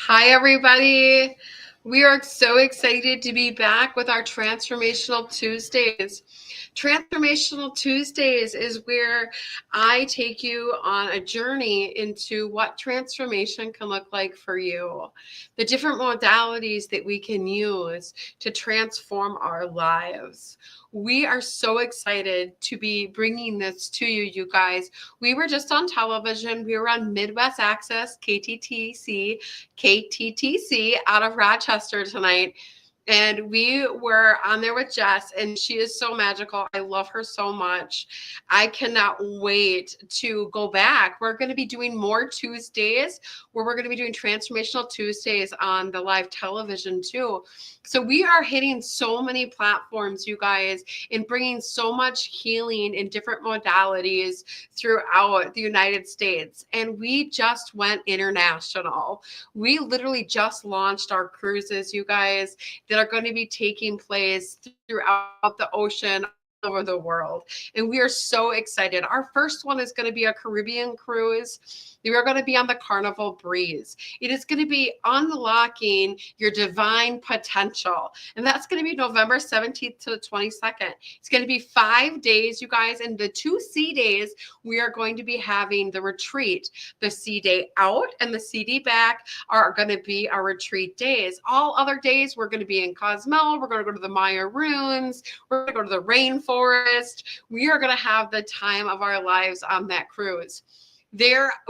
Hi, everybody. We are so excited to be back with our Transformational Tuesdays. Transformational Tuesdays is where I take you on a journey into what transformation can look like for you, the different modalities that we can use to transform our lives. We are so excited to be bringing this to you, you guys. We were just on television. We were on Midwest Access, KTTC out of Rochester tonight. And we were on there with Jess, and she is so magical. I love her so much. I cannot wait to go back. We're going to be doing more Tuesdays where we're going to be doing Transformational Tuesdays on the live television too. So we are hitting so many platforms, you guys, and bringing so much healing in different modalities throughout the United States. And we just went international. We literally just launched our cruises, you guys, that are going to be taking place throughout the ocean all over the world. And we are so excited. Our first one is going to be a Caribbean cruise. We are going to be on the Carnival Breeze. It is going to be unlocking your divine potential. And that's going to be November 17th to the 22nd. It's going to be 5 days, you guys. And the 2 sea days, we are going to be having the retreat. The sea day out and the sea day back are going to be our retreat days. All other days, we're going to be in Cozumel. We're going to go to the Maya ruins. We're going to go to the rainforest. We are going to have the time of our lives on that cruise.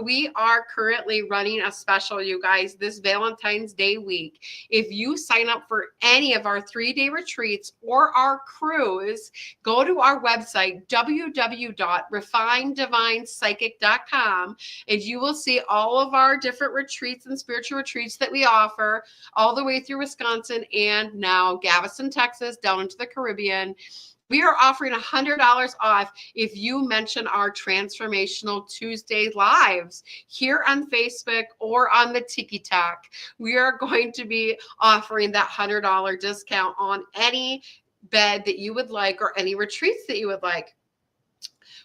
We are currently running a special, you guys, this Valentine's Day week. If you sign up for any of our 3-day retreats or our cruise, go to our website, www.refinedivinepsychic.com, and you will see all of our different retreats and spiritual retreats that we offer all the way through Wisconsin and now Galveston, Texas, down into the Caribbean. We are offering $100 off if you mention our Transformational Tuesday lives here on Facebook or on the TikTok. We are going to be offering that $100 discount on any bed that you would like or any retreats that you would like.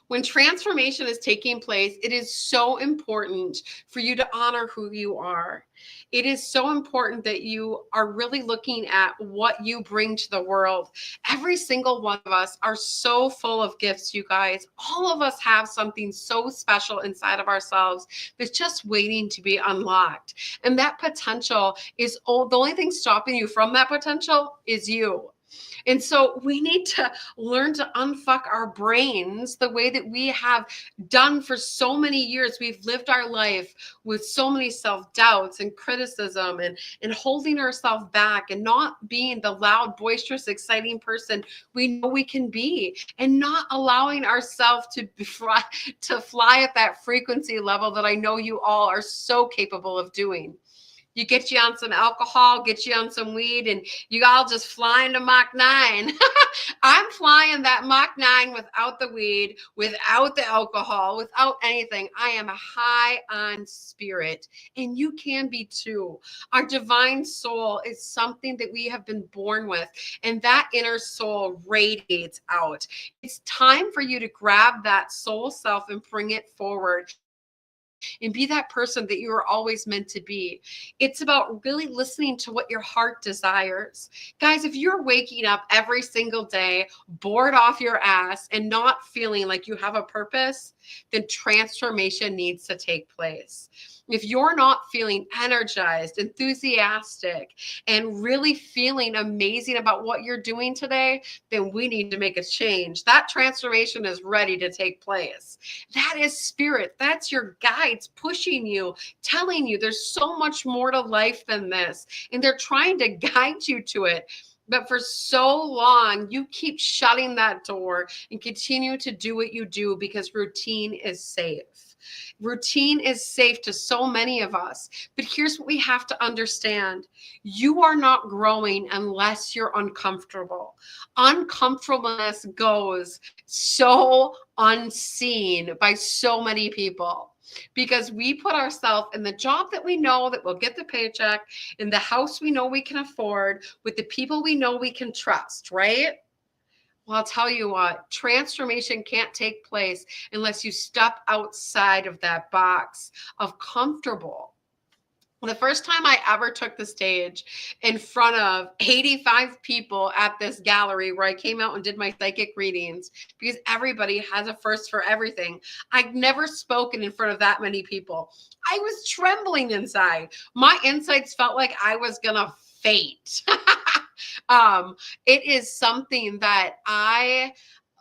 When transformation is taking place, it is so important for you to honor who you are. It is so important that you are really looking at what you bring to the world. Every single one of us are so full of gifts, you guys. All of us have something so special inside of ourselves that's just waiting to be unlocked. And that potential is the only thing stopping you from that potential is you. And so we need to learn to unfuck our brains the way that we have done for so many years. We've lived our life with so many self-doubts and criticism and holding ourselves back and not being the loud, boisterous, exciting person we know we can be, and not allowing ourselves to fly at that frequency level that I know you all are so capable of doing. You get you on some alcohol, get you on some weed, and you all just flying to Mach 9. I'm flying that Mach 9 without the weed, without the alcohol, without anything. I am high on spirit, and you can be too. Our divine soul is something that we have been born with, and that inner soul radiates out. It's time for you to grab that soul self and bring it forward and be that person that you were always meant to be. It's about really listening to what your heart desires. Guys, if you're waking up every single day, bored off your ass and not feeling like you have a purpose, then transformation needs to take place. If you're not feeling energized, enthusiastic, and really feeling amazing about what you're doing today, then we need to make a change. That transformation is ready to take place. That is spirit. That's your guides pushing you, telling you there's so much more to life than this. And they're trying to guide you to it. But for so long, you keep shutting that door and continue to do what you do because routine is safe. Routine is safe to so many of us. But here's what we have to understand. You are not growing unless you're uncomfortable. Uncomfortableness goes so unseen by so many people because we put ourselves in the job that we know that we'll get the paycheck, in the house we know we can afford, with the people we know we can trust, right? Well, I'll tell you what, transformation can't take place unless you step outside of that box of comfortable. The first time I ever took the stage in front of 85 people at this gallery where I came out and did my psychic readings, because everybody has a first for everything. I'd never spoken in front of that many people. I was trembling inside. My insides felt like I was gonna faint. It is something that I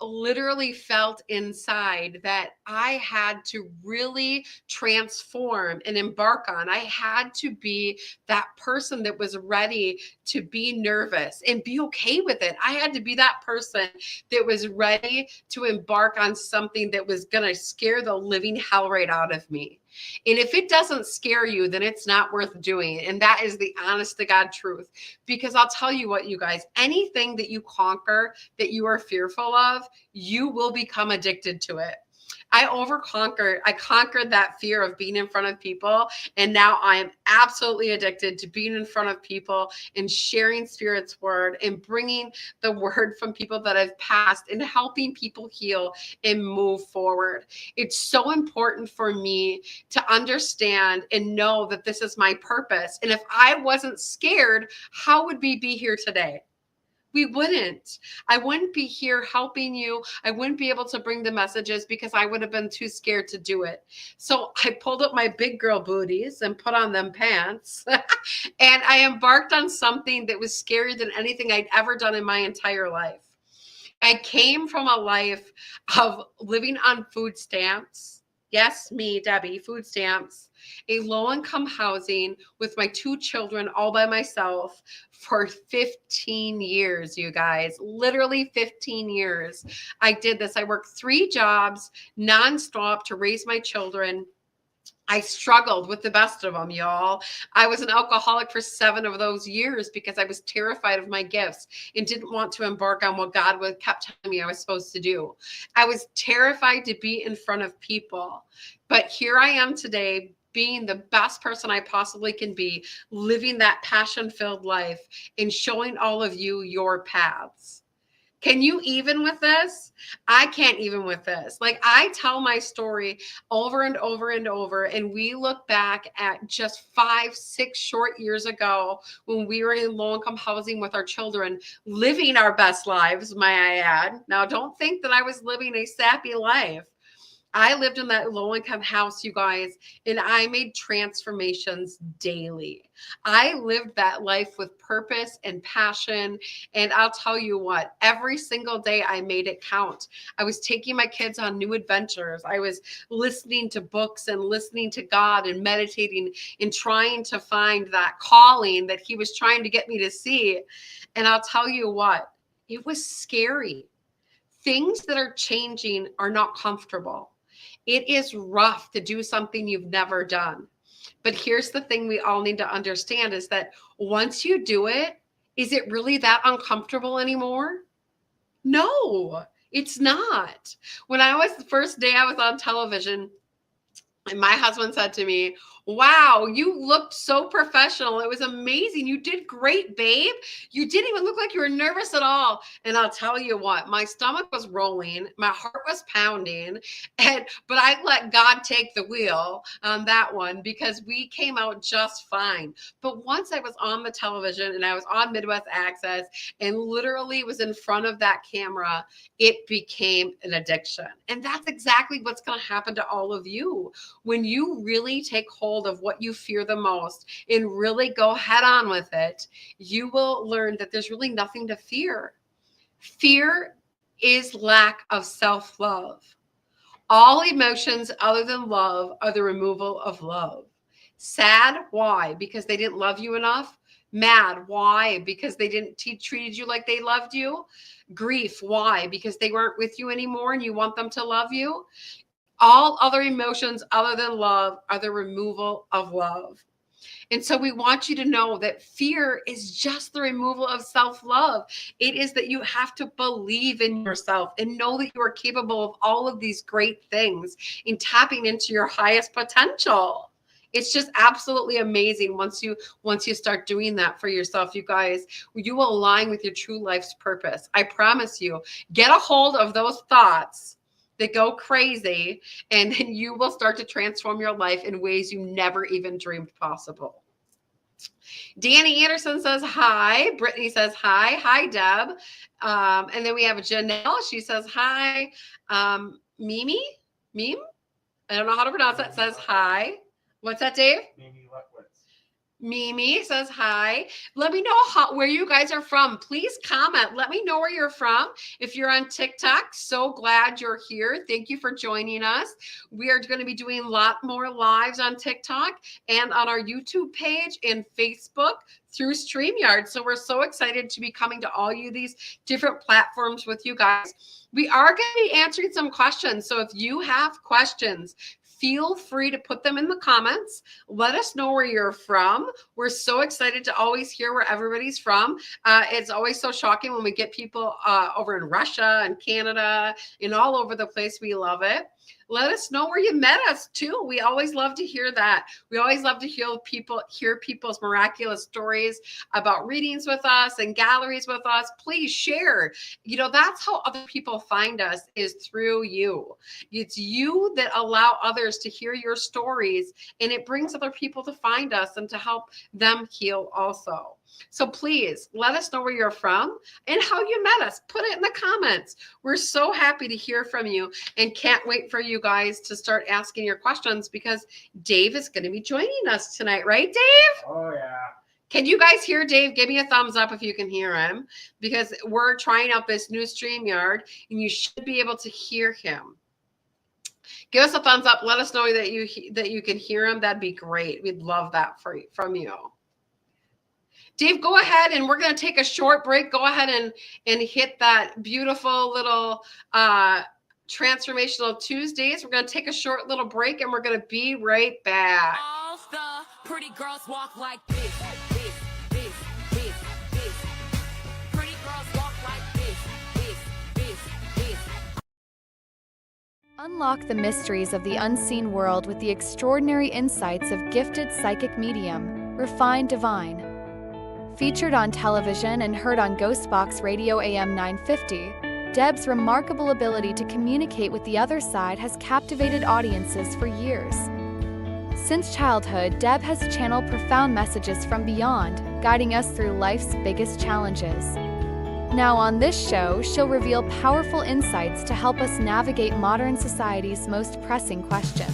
literally felt inside that I had to really transform and embark on. I had to be that person that was ready to be nervous and be okay with it. I had to be that person that was ready to embark on something that was going to scare the living hell right out of me. And if it doesn't scare you, then it's not worth doing. And that is the honest to God truth. Because I'll tell you what, you guys, anything that you conquer that you are fearful of, you will become addicted to it. I conquered that fear of being in front of people. And now I am absolutely addicted to being in front of people and sharing Spirit's word and bringing the word from people that have passed and helping people heal and move forward. It's so important for me to understand and know that this is my purpose. And if I wasn't scared, how would we be here today? We wouldn't. I wouldn't be here helping you. I wouldn't be able to bring the messages because I would have been too scared to do it. So I pulled up my big girl booties and put on them pants. And I embarked on something that was scarier than anything I'd ever done in my entire life. I came from a life of living on food stamps. Yes, me, Debbie, food stamps, a low-income housing with my 2 children all by myself for 15 years, you guys. Literally 15 years. I did this. I worked 3 jobs nonstop to raise my children. I struggled with the best of them, y'all. I was an alcoholic for 7 of those years because I was terrified of my gifts and didn't want to embark on what God kept telling me I was supposed to do. I was terrified to be in front of people. But here I am today, being the best person I possibly can be, living that passion-filled life and showing all of you your paths. Can you even with this? I can't even with this. Like, I tell my story over and over and over, and we look back at just 5, 6 short years ago when we were in low-income housing with our children, living our best lives, may I add. Now, don't think that I was living a sappy life. I lived in that low-income house, you guys, and I made transformations daily. I lived that life with purpose and passion. And I'll tell you what, every single day I made it count. I was taking my kids on new adventures. I was listening to books and listening to God and meditating and trying to find that calling that He was trying to get me to see. And I'll tell you what, it was scary. Things that are changing are not comfortable. It is rough to do something you've never done. But here's the thing we all need to understand is that once you do it, is it really that uncomfortable anymore? No, it's not. When I was the first day I was on television, and my husband said to me, "Wow, you looked so professional. It was amazing. You did great, babe. You didn't even look like you were nervous at all." And I'll tell you what, my stomach was rolling, my heart was pounding, but I let God take the wheel on that one because we came out just fine. But once I was on the television and I was on Midwest Access and literally was in front of that camera, it became an addiction. And that's exactly what's going to happen to all of you. When you really take hold of what you fear the most and really go head on with it, you will learn that there's really nothing to fear. Fear is lack of self-love. All emotions other than love are the removal of love. Sad, why? Because they didn't love you enough. Mad, why? Because they didn't treated you like they loved you. Grief, why? Because they weren't with you anymore and you want them to love you. All other emotions other than love are the removal of love. And so we want you to know that fear is just the removal of self-love. It is that you have to believe in yourself and know that you are capable of all of these great things in tapping into your highest potential. It's just absolutely amazing once you start doing that for yourself, you guys. You will align with your true life's purpose. I promise you. Get a hold of those thoughts that go crazy, and then you will start to transform your life in ways you never even dreamed possible. Danny Anderson says hi. Brittany says hi. Hi, Deb. And then we have Janelle. She says hi. Mimi? Meme? I don't know how to pronounce that. Says hi. What's that, Dave? Mimi Leckwitz. Mimi says hi. Let me know where you guys are from. Please comment. Let me know where you're from. If you're on TikTok, so glad you're here. Thank you for joining us. We are going to be doing a lot more lives on TikTok and on our YouTube page and Facebook through StreamYard. So we're so excited to be coming to all you these different platforms with you guys. We are going to be answering some questions. So if you have questions, feel free to put them in the comments. Let us know where you're from. We're so excited to always hear where everybody's from. It's always so shocking when we get people over in Russia and Canada and all over the place. We love it. Let us know where you met us too. We always love to hear that. We always love to hear people's miraculous stories about readings with us and galleries with us. Please share. You know, that's how other people find us, is through you. It's you that allow others to hear your stories, and it brings other people to find us and to help them heal also. So please let us know where you're from and how you met us. Put it in the comments. We're so happy to hear from you and can't wait for you guys to start asking your questions, because Dave is going to be joining us tonight, right, Dave? Oh, yeah. Can you guys hear Dave? Give me a thumbs up if you can hear him, because we're trying out this new StreamYard and you should be able to hear him. Give us a thumbs up. Let us know that you can hear him. That'd be great. We'd love that from you. Dave, go ahead, and we're going to take a short break. Go ahead and hit that beautiful little Transformational Tuesdays. We're going to take a short little break, and we're going to be right back. All the pretty girls walk like this. Pretty girls walk like this. Unlock the mysteries of the unseen world with the extraordinary insights of gifted psychic medium, Refined Divine. Featured on television and heard on Ghostbox Radio AM 950, Deb's remarkable ability to communicate with the other side has captivated audiences for years. Since childhood, Deb has channeled profound messages from beyond, guiding us through life's biggest challenges. Now on this show, she'll reveal powerful insights to help us navigate modern society's most pressing questions.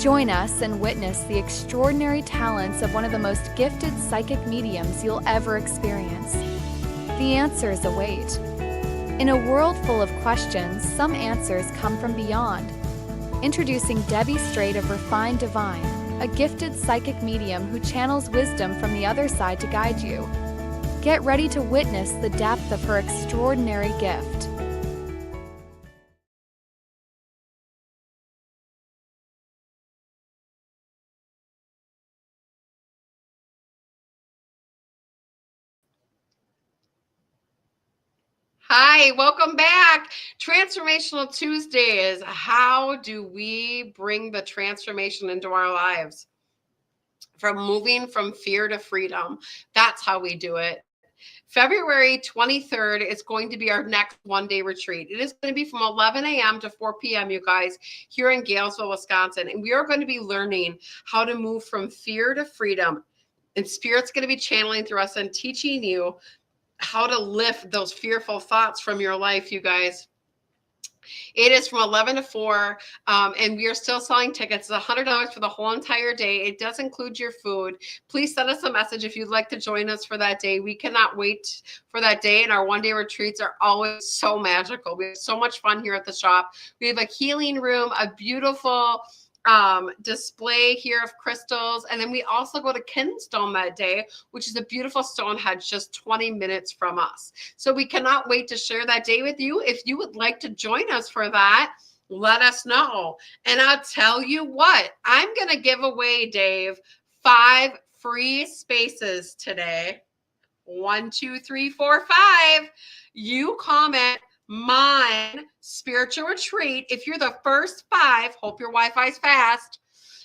Join us and witness the extraordinary talents of one of the most gifted psychic mediums you'll ever experience. The answers await. In a world full of questions, some answers come from beyond. Introducing Debbie Straight of Refined Divine, a gifted psychic medium who channels wisdom from the other side to guide you. Get ready to witness the depth of her extraordinary gift. Hi, welcome back. Transformational Tuesdays. How do we bring the transformation into our lives? From moving from fear to freedom. That's how we do it. February 23rd is going to be our next one-day retreat. It is going to be from 11 a.m. to 4 p.m., you guys, here in Galesville, Wisconsin. And we are going to be learning how to move from fear to freedom. And Spirit's going to be channeling through us and teaching you how to lift those fearful thoughts from your life, you guys. It is from 11 to 4, and we are still selling tickets. It's $100 for the whole entire day. It does include your food. Please send us a message if you'd like to join us for that day. We cannot wait for that day, and our one-day retreats are always so magical. We have so much fun here at the shop. We have a healing room, a beautiful display here of crystals, and then we also go to Kinstone that day, which is a beautiful Stonehenge just 20 minutes from us. So we cannot wait to share that day with you. If you would like to join us for that, let us know. And I'll tell you what, I'm going to give away, Dave, 5 free spaces today. 1, 2, 3, 4, 5. You comment mine spiritual retreat. If you're the first 5, hope your Wi-Fi's fast.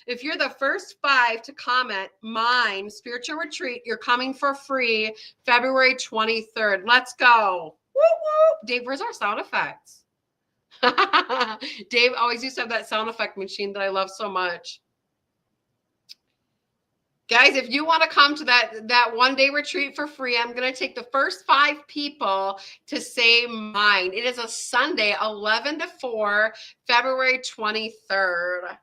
If you're the first 5 to comment mine spiritual retreat, you're coming for free February 23rd. Let's go. Woo woo. Dave, where's our sound effects? Dave always used to have that sound effect machine that I love so much. Guys, if you want to come to that 1-day retreat for free, I'm going to take the first 5 people to say mine. It is a Sunday, 11 to 4, February 23rd.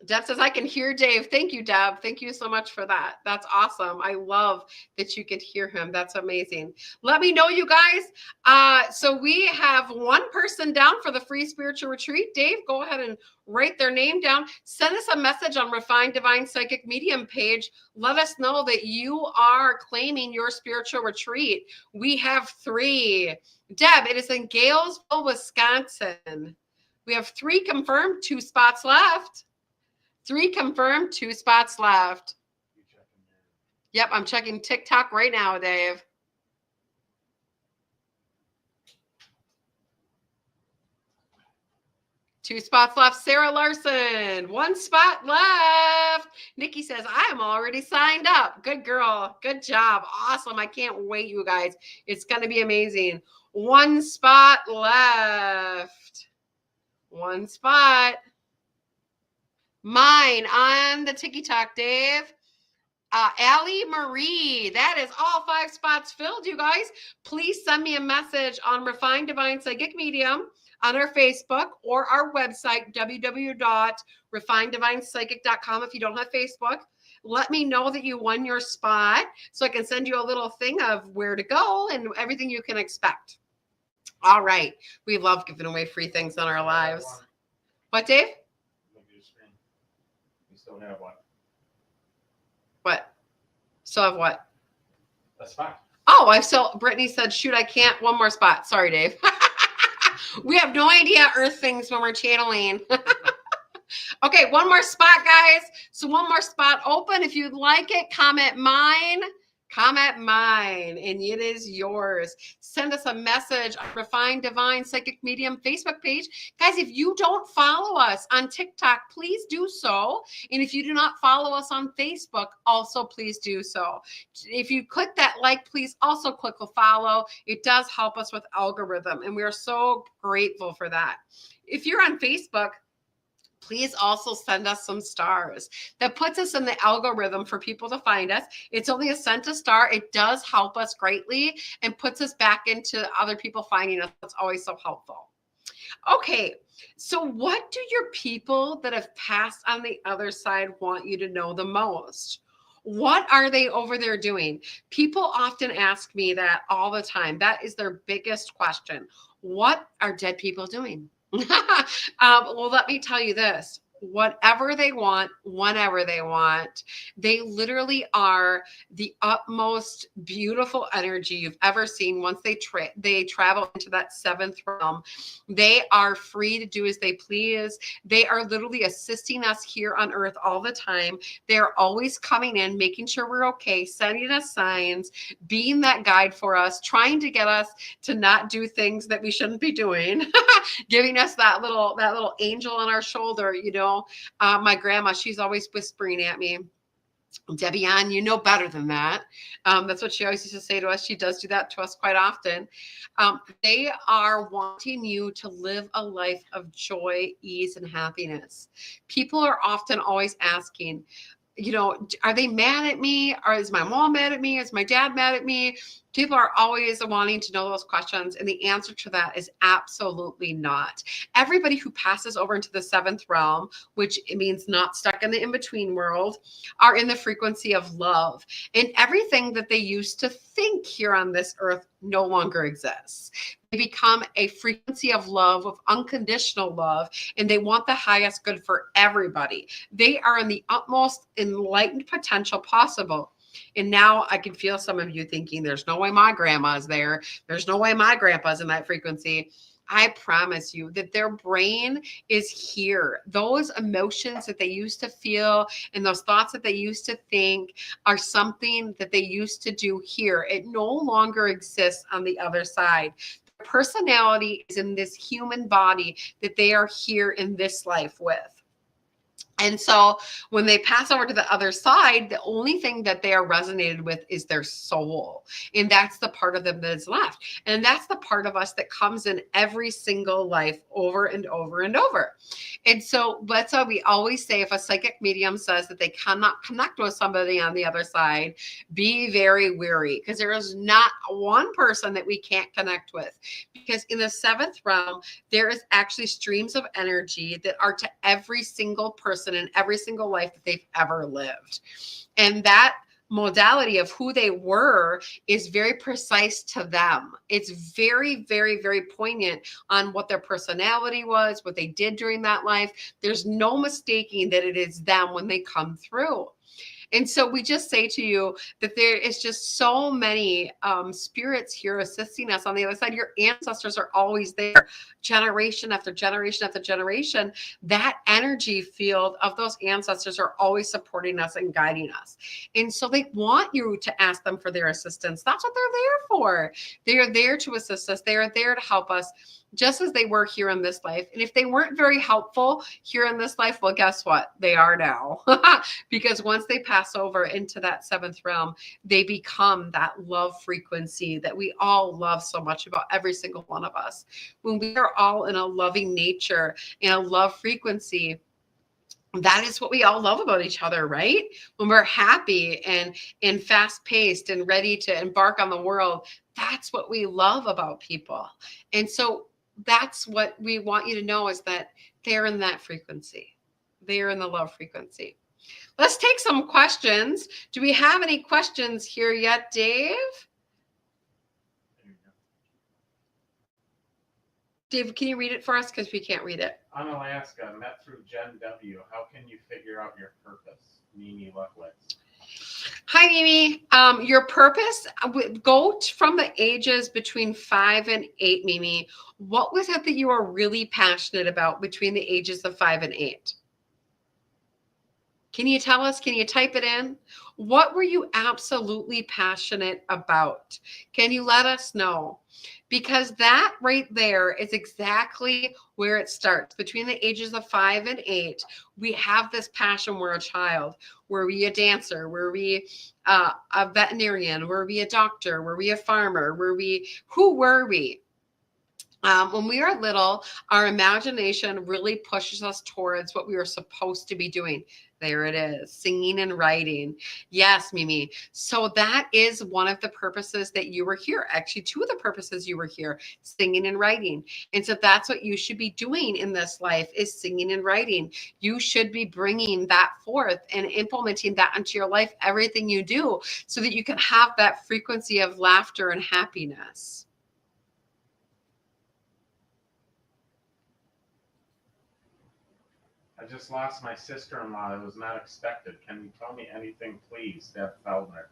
Deb says, I can hear Dave. Thank you, Deb. Thank you so much for that. That's awesome. I love that you could hear him. That's amazing. Let me know, you guys. So we have 1 person down for the free spiritual retreat. Dave, go ahead and write their name down. Send us a message on Refined Divine Psychic Medium page. Let us know that you are claiming your spiritual retreat. We have 3. Deb, it is in Galesville, Wisconsin. We have 3 confirmed, 2 spots left. 3 confirmed, 2 spots left. Yep, I'm checking TikTok right now, Dave. Two spots left. Sarah Larson, 1 spot left. Nikki says, I am already signed up. Good girl. Good job. Awesome. I can't wait, you guys. It's going to be amazing. 1 spot left. 1 spot. Mine on the TikTok, Dave. Allie Marie, that is all 5 spots filled, you guys. Please send me a message on Refined Divine Psychic Medium on our Facebook or our website, www.refineddivinepsychic.com. If you don't have Facebook, let me know that you won your spot so I can send you a little thing of where to go and everything you can expect. All right. We love giving away free things in our lives. What, Dave? Still have one. What? Still have what? A spot. Oh, Brittany said, shoot, I can't. 1 more spot. Sorry, Dave. We have no idea Earth things when we're channeling. Okay, 1 more spot, guys. So 1 more spot open. If you'd like it, comment mine, and it is yours. Send us a message on Refined Divine Psychic Medium Facebook page. Guys, if you don't follow us on TikTok, please do so. And if you do not follow us on Facebook, also please do so. If you click that like, please also click the follow. It does help us with algorithm, and we are so grateful for that. If you're on Facebook, please also send us some stars. That puts us in the algorithm for people to find us. It's only a cent a star. It does help us greatly and puts us back into other people finding us. That's always so helpful. Okay, so what do your people that have passed on the other side want you to know the most? What are they over there doing? People often ask me that all the time. That is their biggest question. What are dead people doing? Well, let me tell you this. Whatever they want, whenever they want, they literally are the utmost beautiful energy you've ever seen. Once they travel into that 7th realm, they are free to do as they please. They are literally assisting us here on earth all the time. They're always coming in, making sure we're okay, sending us signs, being that guide for us, trying to get us to not do things that we shouldn't be doing, giving us that little angel on our shoulder, you know. My grandma, she's always whispering at me, Debbie Ann, you know better than that. That's what she always used to say to us. She does do that to us quite often. They are wanting you to live a life of joy, ease, and happiness. People are often always asking, you know, are they mad at me? Or is my mom mad at me? Is my dad mad at me? People are always wanting to know those questions. And the answer to that is absolutely not. Everybody who passes over into the 7th realm, which it means not stuck in the in-between world, are in the frequency of love. And everything that they used to think here on this earth no longer exists. They become a frequency of love, of unconditional love, and they want the highest good for everybody. They are in the utmost enlightened potential possible. And now I can feel some of you thinking, there's no way my grandma's there. There's no way my grandpa's in that frequency. I promise you that their brain is here. Those emotions that they used to feel and those thoughts that they used to think are something that they used to do here. It no longer exists on the other side. Their personality is in this human body that they are here in this life with. And so when they pass over to the other side, the only thing that they are resonated with is their soul. And that's the part of them that is left. And that's the part of us that comes in every single life over and over and over. And so that's why we always say, if a psychic medium says that they cannot connect with somebody on the other side, be very wary, because there is not one person that we can't connect with. Because in the seventh realm, there is actually streams of energy that are to every single person in every single life that they've ever lived. And that modality of who they were is very precise to them. It's very, very, very poignant on what their personality was, what they did during that life. There's no mistaking that it is them when they come through. And so we just say to you that there is just so many spirits here assisting us on the other side. Your ancestors are always there, generation after generation after generation. That energy field of those ancestors are always supporting us and guiding us. And so they want you to ask them for their assistance. That's what they're there for. They are there to assist us. They are there to help us, just as they were here in this life. And if they weren't very helpful here in this life, well, guess what? They are now. Because once they pass over into that seventh realm, they become that love frequency that we all love so much about every single one of us. When we are all in a loving nature, in a love frequency, that is what we all love about each other, right? When we're happy and fast-paced and ready to embark on the world, that's what we love about people. And so that's what we want you to know, is that they're in that frequency. They're in the love frequency. Let's take some questions. Do we have any questions here yet, Dave? Dave, can you read it for us? Because we can't read it. On Alaska, met through Gen W. How can you figure out your purpose? Mimi Luckwitz. Hi, Mimi. Your purpose, go from the ages between 5 and 8, Mimi. What was it that you were really passionate about between the ages of 5 and 8? Can you tell us? Can you type it in? What were you absolutely passionate about? Can you let us know? Because that right there is exactly where it starts. Between the ages of 5 and 8, we have this passion. We're a child. Were we a dancer? Were we a veterinarian? Were we a doctor? Were we a farmer? Who were we? When we are little, our imagination really pushes us towards what we were supposed to be doing. There it is, singing and writing. Yes, Mimi. So that is one of the purposes that you were here. Actually, two of the purposes you were here, singing and writing. And so that's what you should be doing in this life, is singing and writing. You should be bringing that forth and implementing that into your life, everything you do, so that you can have that frequency of laughter and happiness. I just lost my sister-in-law. It was not expected. Can you tell me anything, please? Deb Feldner.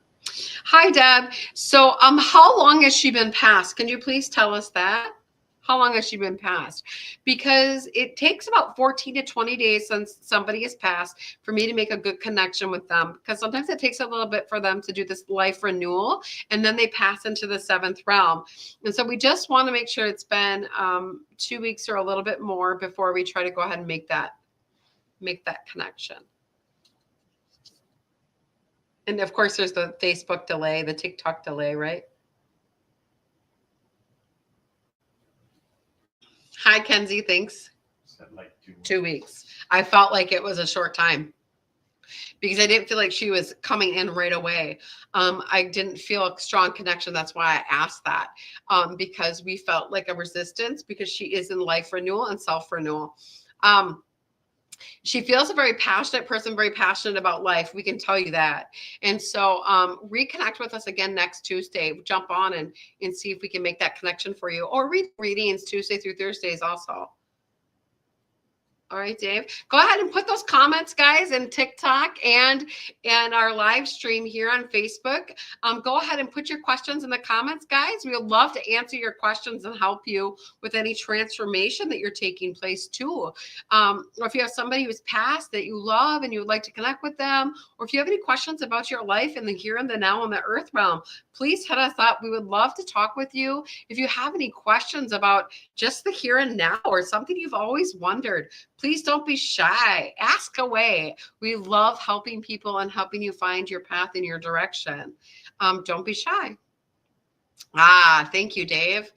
Hi, Deb. So how long has she been passed? Can you please tell us that? How long has she been passed? Because it takes about 14 to 20 days since somebody is passed for me to make a good connection with them. Because sometimes it takes a little bit for them to do this life renewal, and then they pass into the seventh realm. And so we just want to make sure it's been 2 weeks or a little bit more before we try to go ahead and make that connection. And of course, there's the Facebook delay, the TikTok delay, right? Hi, Kenzie. Thanks. Said like 2 weeks. 2 weeks. I felt like it was a short time because I didn't feel like she was coming in right away. I didn't feel a strong connection. That's why I asked that, because we felt like a resistance, because she is in life renewal and self-renewal. She feels a very passionate person, very passionate about life. We can tell you that. And so reconnect with us again next Tuesday. Jump on and see if we can make that connection for you, or read readings Tuesday through Thursdays also. All right, Dave, go ahead and put those comments, guys, in TikTok and our live stream here on Facebook. Go ahead and put your questions in the comments, guys. We would love to answer your questions and help you with any transformation that you're taking place too. Or if you have somebody who's passed that you love and you would like to connect with them, or if you have any questions about your life in the here and the now in the earth realm, please hit us up. We would love to talk with you. If you have any questions about just the here and now or something you've always wondered, Please don't be shy. Ask away. We love helping people and helping you find your path and your direction. Don't be shy. Thank you, Dave.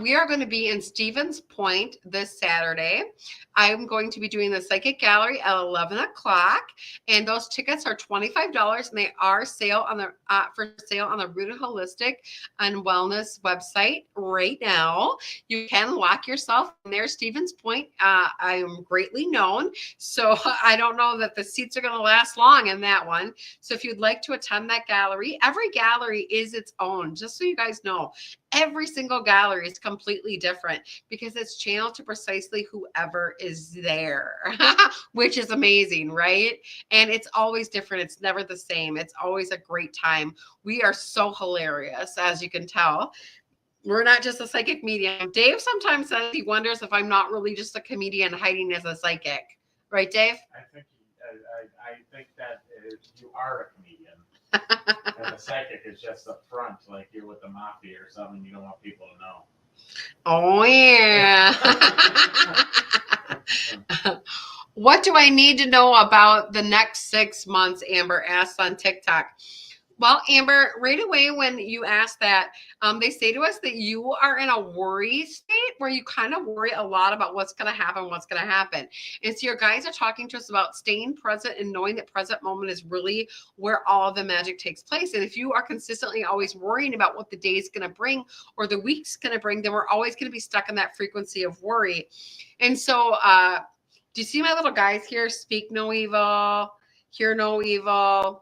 We are going to be in Stevens Point this Saturday. I'm going to be doing the Psychic Gallery at 11 o'clock, and those tickets are $25, and they are for sale on the Rooted Holistic and Wellness website right now. You can lock yourself in there, Stevens Point. I am greatly known, so I don't know that the seats are going to last long in that one. So if you'd like to attend that gallery, every gallery is its own, just so you guys know. Every single gallery is completely different because it's channeled to precisely whoever is there, which is amazing, right? And it's always different. It's never the same. It's always a great time. We are so hilarious, as you can tell. We're not just a psychic medium. Dave sometimes says he wonders if I'm not really just a comedian hiding as a psychic. Right, Dave? I think that you are a comedian. And the psychic is just up front, like you're with the mafia or something. You don't want people to know. Oh, yeah. What do I need to know about the next 6 months? Amber asked on TikTok. Well, Amber, right away when you ask that, they say to us that you are in a worry state where you kind of worry a lot about what's going to happen, And so your guys are talking to us about staying present and knowing that present moment is really where all of the magic takes place. And if you are consistently always worrying about what the day is going to bring or the week's going to bring, then we're always going to be stuck in that frequency of worry. And so, do you see my little guys here? Speak no evil, hear no evil.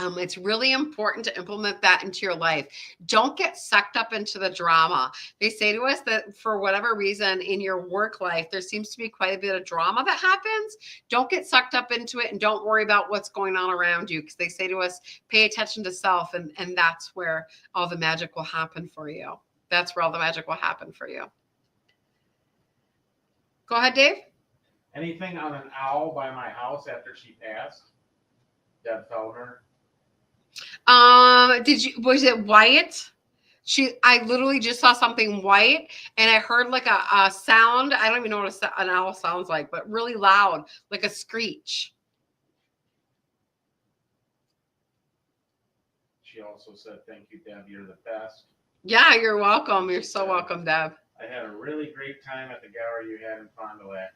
It's really important to implement that into your life. Don't get sucked up into the drama. They say to us that for whatever reason in your work life, there seems to be quite a bit of drama that happens. Don't get sucked up into it and don't worry about what's going on around you, because they say to us, pay attention to self, and that's where all the magic will happen for you. That's where all the magic will happen for you. Go ahead, Dave. Anything on an owl by my house after she passed? Deb Feldner. Was it white? I literally just saw something white and I heard like a sound. I don't even know what an owl sounds like, but really loud, like a screech. She also said, thank you, Deb. You're the best. Yeah, you're welcome. You're so welcome, Deb. I had a really great time at the gallery you had in Fond du Lac.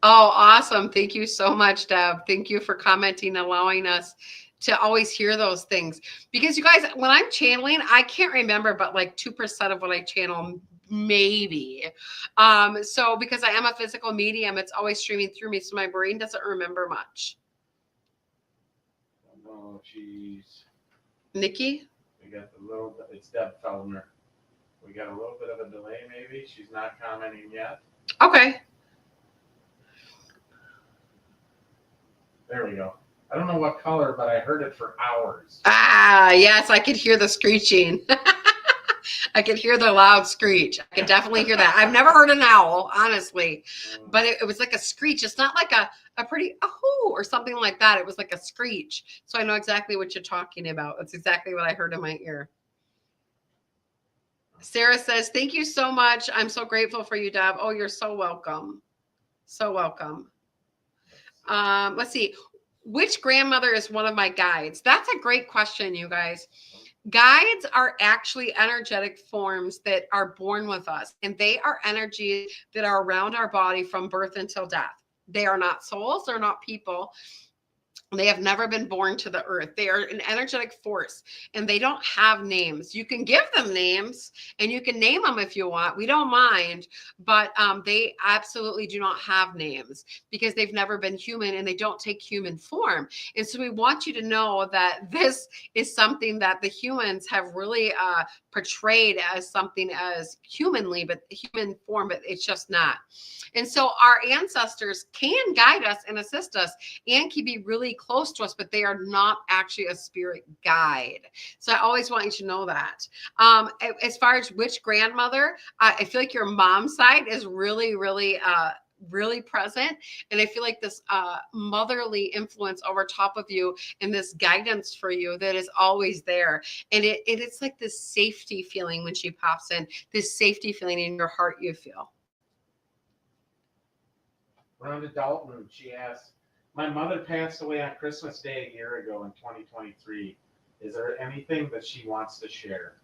Oh, awesome. Thank you so much, Deb. Thank you for commenting, allowing us to always hear those things. Because you guys, when I'm channeling, I can't remember, but like 2% of what I channel, maybe. So because I am a physical medium, it's always streaming through me. So my brain doesn't remember much. Oh, geez. Nikki? We got a little bit, it's Deb Feldner. We got a little bit of a delay, maybe. She's not commenting yet. Okay. There we go. I don't know what color, but I heard it for hours. Yes, I could hear the screeching. I could hear the loud screech. I could definitely hear that. I've never heard an owl, honestly, but it was like a screech. It's not like a pretty ahoo or something like that. It was like a screech. So I know exactly what you're talking about. That's exactly what I heard in my ear. Sarah says, thank you so much. I'm so grateful for you, Deb. Oh, you're so welcome. So welcome. Let's see. Which grandmother is one of my guides? That's a great question, you guys. Guides are actually energetic forms that are born with us, and they are energies that are around our body from birth until death. They are not souls. They're not people. They have never been born to the earth. They are an energetic force and they don't have names. You can give them names and you can name them if you want. We don't mind, but they absolutely do not have names because they've never been human and they don't take human form. And so we want you to know that this is something that the humans have really portrayed as something as human form, but it's just not. And so our ancestors can guide us and assist us and can be really close to us, but they are not actually a spirit guide. So I always want you to know that. As far as which grandmother, I feel like your mom's side is really, really, really present. And I feel like this motherly influence over top of you and this guidance for you that is always there. And it's like this safety feeling when she pops in, this safety feeling in your heart you feel. Rhonda Dalton, she asked, my mother passed away on Christmas Day a year ago in 2023. Is there anything that she wants to share?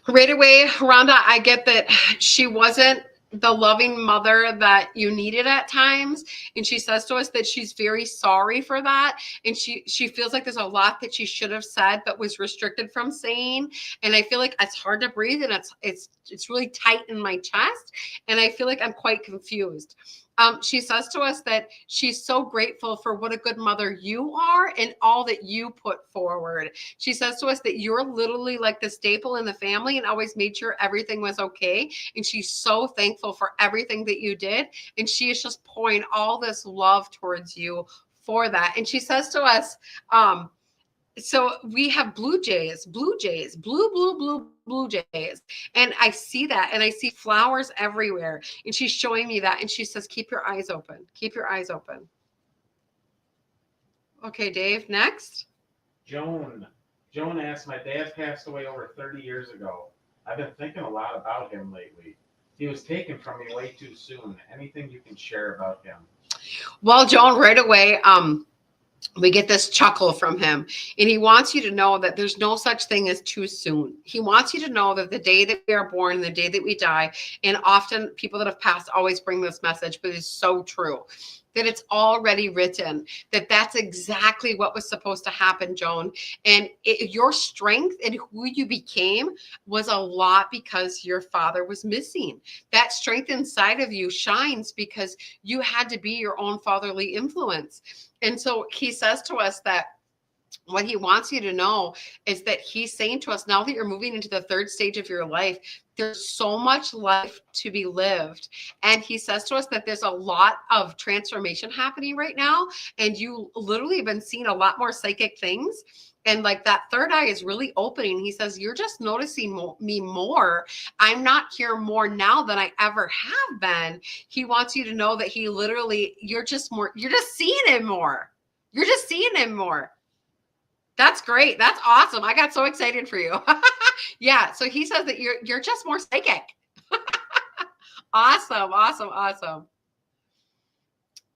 Right away, Rhonda, I get that she wasn't the loving mother that you needed at times, and she says to us that she's very sorry for that, and she feels like there's a lot that she should have said but was restricted from saying, and I feel like it's hard to breathe, and it's really tight in my chest, and I feel like I'm quite confused. She says to us that she's so grateful for what a good mother you are and all that you put forward. She says to us that you're literally like the staple in the family and always made sure everything was okay. And she's so thankful for everything that you did. And she is just pouring all this love towards you for that. And she says to us, so we have blue jays, blue jays, blue jays. And I see that, and I see flowers everywhere. And she's showing me that. And she says, keep your eyes open. Keep your eyes open. Okay, Dave, next. Joan asked, my dad passed away over 30 years ago. I've been thinking a lot about him lately. He was taken from me way too soon. Anything you can share about him? Well, Joan, right away, we get this chuckle from him, and he wants you to know that there's no such thing as too soon. He wants you to know that the day that we are born and the day that we die, and often people that have passed always bring this message, but it's so true, that it's already written, that that's exactly what was supposed to happen, Joan. And your strength and who you became was a lot because your father was missing. That strength inside of you shines because you had to be your own fatherly influence. And so he says to us that what he wants you to know is that he's saying to us, now that you're moving into the third stage of your life, there's so much life to be lived. And he says to us that there's a lot of transformation happening right now. And you literally have been seeing a lot more psychic things. And like that third eye is really opening. He says, you're just noticing me more. I'm not here more now than I ever have been. He wants you to know that he literally, you're just seeing him more. You're just seeing him more. That's great. That's awesome. I got so excited for you. Yeah. So he says that you're just more psychic. Awesome.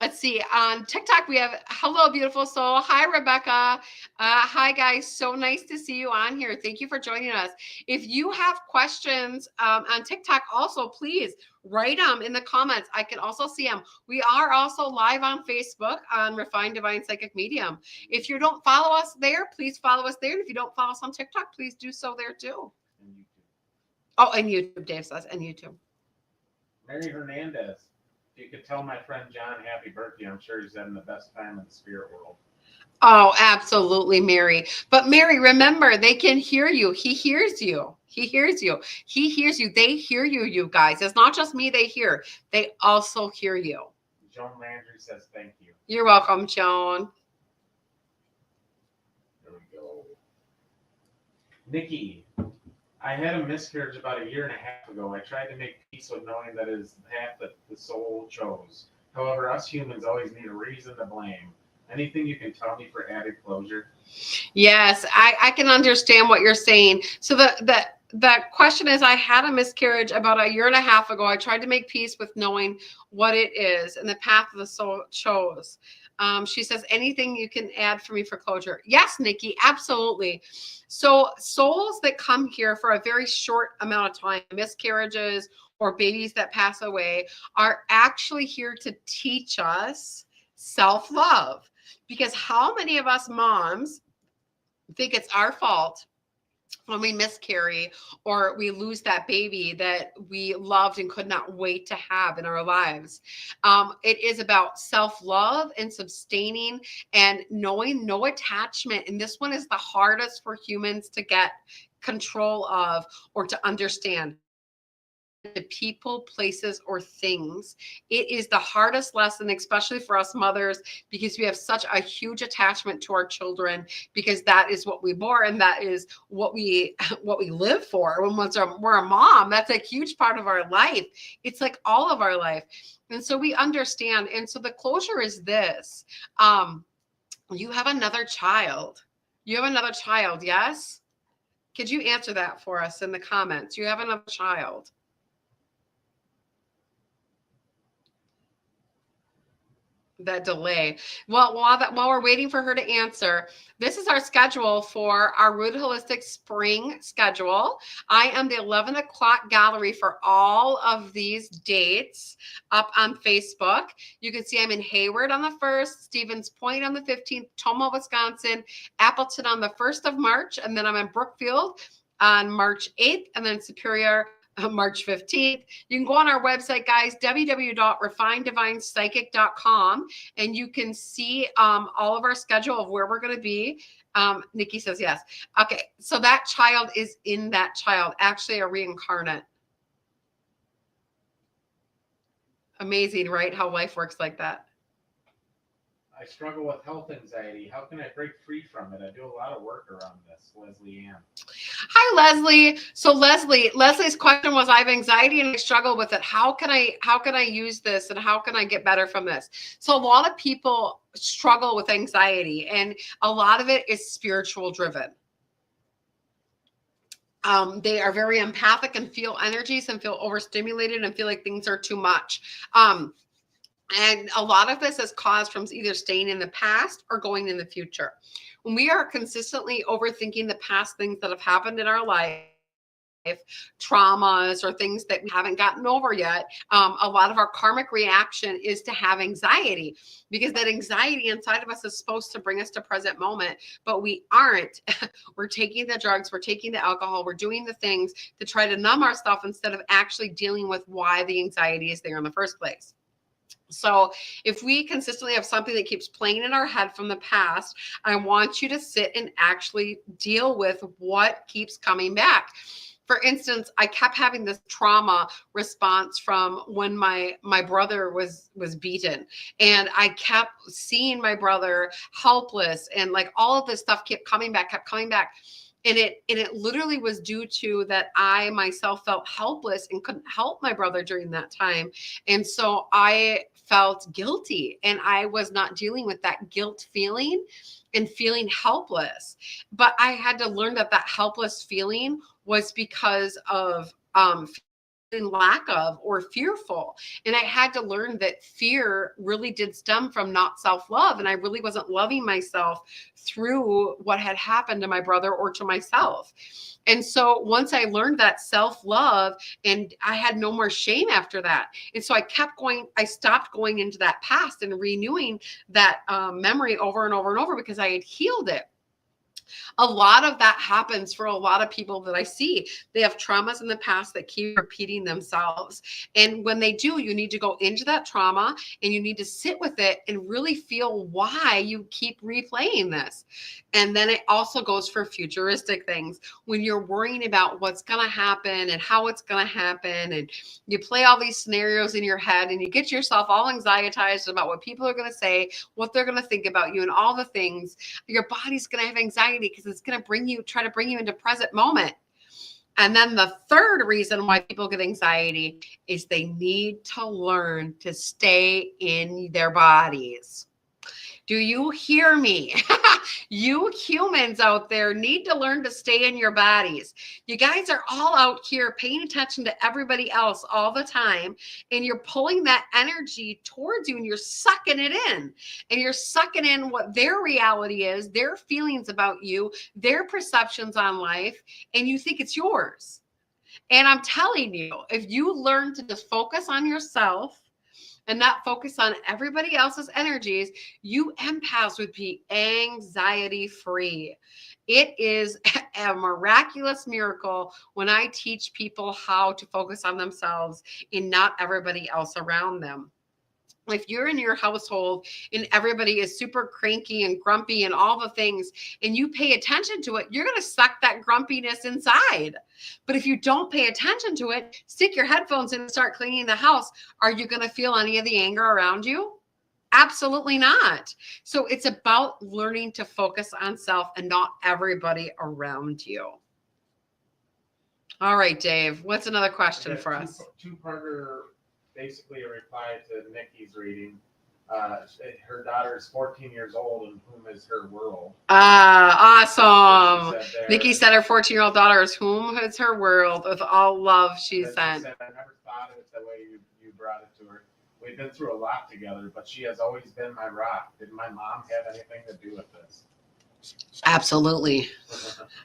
Let's see. On TikTok, we have hello, beautiful soul. Hi, Rebecca. Hi, guys. So nice to see you on here. Thank you for joining us. If you have questions on TikTok, also please write them in the comments. I can also see them. We are also live on Facebook on Refined Divine Psychic Medium. If you don't follow us there, please follow us there. And if you don't follow us on TikTok, please do so there too. And YouTube. Oh, and YouTube, Dave says, and YouTube. Mary Hernandez. If you could tell my friend John happy birthday, I'm sure he's having the best time in the spirit world. Oh, absolutely, Mary. But Mary, remember, they can hear you. He hears you. He hears you. He hears you. They hear you, you guys. It's not just me they hear. They also hear you. Joan Landry says thank you. You're welcome, Joan. There we go. Nikki. I had a miscarriage about a year and a half ago. I tried to make peace with knowing that it is the path that the soul chose. However, us humans always need a reason to blame. Anything you can tell me for added closure? Yes, I can understand what you're saying. So the question is, I had a miscarriage about a year and a half ago. I tried to make peace with knowing what it is and the path the soul chose. She says, anything you can add for me for closure? Yes, Nikki, absolutely. So souls that come here for a very short amount of time, miscarriages or babies that pass away, are actually here to teach us self-love. Because how many of us moms think it's our fault when we miscarry or we lose that baby that we loved and could not wait to have in our lives? It is about self-love and sustaining and knowing no attachment. And this one is the hardest for humans to get control of or to understand. To people, places, or things. It is the hardest lesson, especially for us mothers, because we have such a huge attachment to our children, because that is what we bore and that is what we live for. When we're a mom, that's a huge part of our life. It's like all of our life. And so we understand. And so the closure is this. You have another child. You have another child, yes? Could you answer that for us in the comments? You have another child. that delay. Well, while we're waiting for her to answer, this is our schedule for our Root Holistic Spring schedule. I am the 11 o'clock gallery for all of these dates up on Facebook. You can see I'm in Hayward on the 1st, Stevens Point on the 15th, Tomah, Wisconsin, Appleton on the 1st of March, and then I'm in Brookfield on March 8th, and then Superior March 15th. You can go on our website, guys, www.refinedivinepsychic.com, and you can see all of our schedule of where we're going to be. Nikki says yes. Okay, so that child is in that child, actually a reincarnate. Amazing, right? How life works like that. I struggle with health anxiety. How can I break free from it? I do a lot of work around this, Leslie Ann. Hi, Leslie. So Leslie's question was, I have anxiety and I struggle with it. How can I use this and how can I get better from this? So a lot of people struggle with anxiety and a lot of it is spiritual driven. They are very empathic and feel energies and feel overstimulated and feel like things are too much. And a lot of this is caused from either staying in the past or going in the future. When we are consistently overthinking the past things that have happened in our life, traumas or things that we haven't gotten over yet, a lot of our karmic reaction is to have anxiety, because that anxiety inside of us is supposed to bring us to present moment, but we aren't. We're taking the drugs, we're taking the alcohol, we're doing the things to try to numb ourselves instead of actually dealing with why the anxiety is there in the first place. So if we consistently have something that keeps playing in our head from the past, I want you to sit and actually deal with what keeps coming back. For instance, I kept having this trauma response from when my brother was beaten, and I kept seeing my brother helpless, and like all of this stuff kept coming back. And it literally was due to that I myself felt helpless and couldn't help my brother during that time. And so I felt guilty and I was not dealing with that guilt feeling and feeling helpless. But I had to learn that helpless feeling was because of lack of or fearful. And I had to learn that fear really did stem from not self-love. And I really wasn't loving myself through what had happened to my brother or to myself. And so once I learned that self-love, and I had no more shame after that. And so I stopped going into that past and renewing that memory over and over and over because I had healed it. A lot of that happens for a lot of people that I see. They have traumas in the past that keep repeating themselves. And when they do, you need to go into that trauma and you need to sit with it and really feel why you keep replaying this. And then it also goes for futuristic things. When you're worrying about what's going to happen and how it's going to happen, and you play all these scenarios in your head and you get yourself all anxietized about what people are going to say, what they're going to think about you, and all the things, your body's going to have anxiety because it's going to try to bring you into present moment. And then the third reason why people get anxiety is they need to learn to stay in their bodies. Do you hear me? You humans out there need to learn to stay in your bodies. You guys are all out here paying attention to everybody else all the time, and you're pulling that energy towards you and you're sucking it in. And you're sucking in what their reality is, their feelings about you, their perceptions on life, and you think it's yours. And I'm telling you, if you learn to just focus on yourself and not focus on everybody else's energies, you empaths would be anxiety free. It is a miraculous miracle when I teach people how to focus on themselves and not everybody else around them. If you're in your household and everybody is super cranky and grumpy and all the things, and you pay attention to it, you're going to suck that grumpiness inside. But if you don't pay attention to it, stick your headphones in and start cleaning the house, are you going to feel any of the anger around you? Absolutely not. So it's about learning to focus on self and not everybody around you. All right, Dave, what's another question for us? Two-parter. Basically a reply to Nikki's reading. Her daughter is 14 years old, and whom is her world? Awesome. Nikki said her 14-year-old daughter is whom is her world with all love she sent. She said, I never thought of it the way you brought it to her. We've been through a lot together, but she has always been my rock. Did my mom have anything to do with this? Absolutely.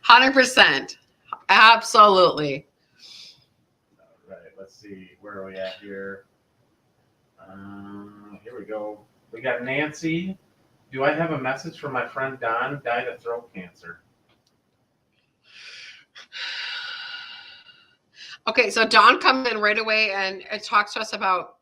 100%. Absolutely. All right, let's see. Where are we at here? Here we go. We got Nancy. Do I have a message for my friend Don? Died of throat cancer. Okay, so Don comes in right away and talks to us about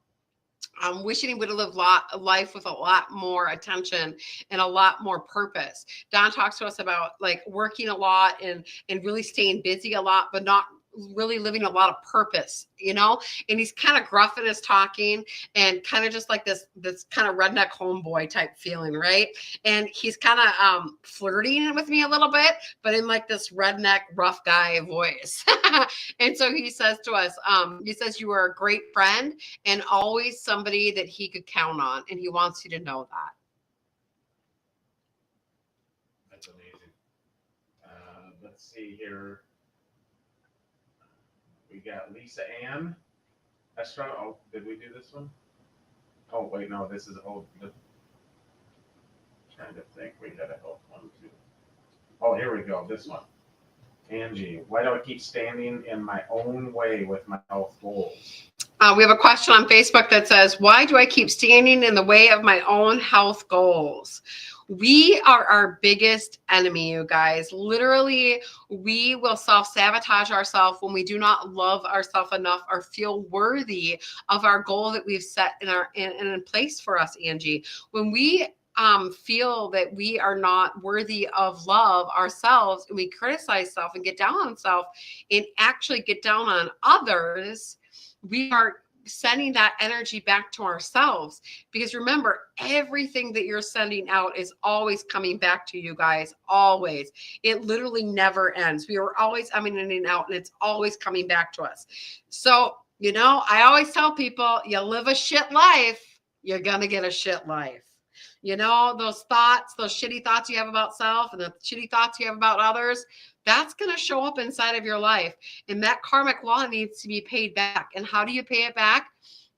wishing he would have lived life with a lot more attention and a lot more purpose. Don talks to us about like working a lot and really staying busy a lot, but not really living a lot of purpose, you know. And he's kind of gruff in his talking and kind of just like this kind of redneck homeboy type feeling, right? And he's kind of flirting with me a little bit, but in like this redneck rough guy voice. And so he says to us, he says, you are a great friend and always somebody that he could count on, and he wants you to know that. That's amazing. Let's see here. We got Lisa Ann. Oh, did we do this one? Oh, wait, no, this is trying to think. We had a health one too. Oh, here we go. This one. Angie, why do I keep standing in my own way with my health goals? We have a question on Facebook that says, why do I keep standing in the way of my own health goals? We are our biggest enemy, you guys. Literally, we will self-sabotage ourselves when we do not love ourselves enough or feel worthy of our goal that we've set in place for us, Angie. When we feel that we are not worthy of love ourselves and we criticize self and get down on self and actually get down on others, we are sending that energy back to ourselves. Because remember, everything that you're sending out is always coming back to you guys. Always. It literally never ends. We are always emanating out and it's always coming back to us. So, you know, I always tell people, you live a shit life, you're going to get a shit life. You know, those thoughts, those shitty thoughts you have about self and the shitty thoughts you have about others, that's going to show up inside of your life. And that karmic law needs to be paid back. And how do you pay it back?